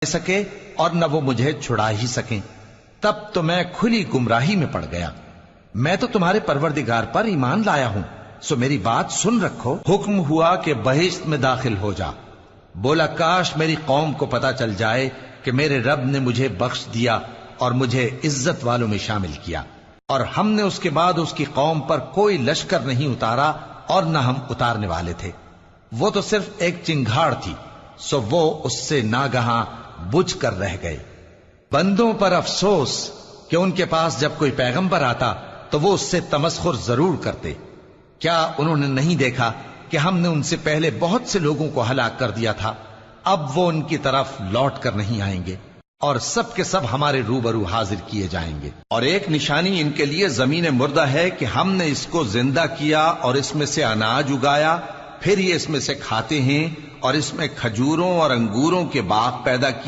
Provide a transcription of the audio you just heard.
سکے اور نہ وہ مجھے چھڑا ہی سکیں، تب تو میں کھلی گمراہی میں پڑ گیا۔ میں تو تمہارے پروردگار پر ایمان لایا ہوں، سو میری بات سن رکھو۔ حکم ہوا کہ بہشت میں داخل ہو جا۔ بولا کاش میری قوم کو پتا چل جائے کہ میرے رب نے مجھے بخش دیا اور مجھے عزت والوں میں شامل کیا، اور ہم نے اس کے بعد اس کی قوم پر کوئی لشکر نہیں اتارا اور نہ ہم اتارنے والے تھے۔ وہ تو صرف ایک چنگھاڑ تھی، سو وہ اس سے ناگہاں بجھ کر رہ گئے۔ بندوں پر افسوس کہ ان کے پاس جب کوئی پیغمبر آتا تو وہ اس سے تمسخر ضرور کرتے۔ کیا انہوں نے نہیں دیکھا کہ ہم نے ان سے پہلے بہت سے لوگوں کو ہلاک کر دیا تھا؟ اب وہ ان کی طرف لوٹ کر نہیں آئیں گے، اور سب کے سب ہمارے روبرو حاضر کیے جائیں گے۔ اور ایک نشانی ان کے لیے زمین مردہ ہے کہ ہم نے اس کو زندہ کیا اور اس میں سے اناج اگایا، پھر یہ اس میں سے کھاتے ہیں، اور اس میں کھجوروں اور انگوروں کے باغ پیدا کیے۔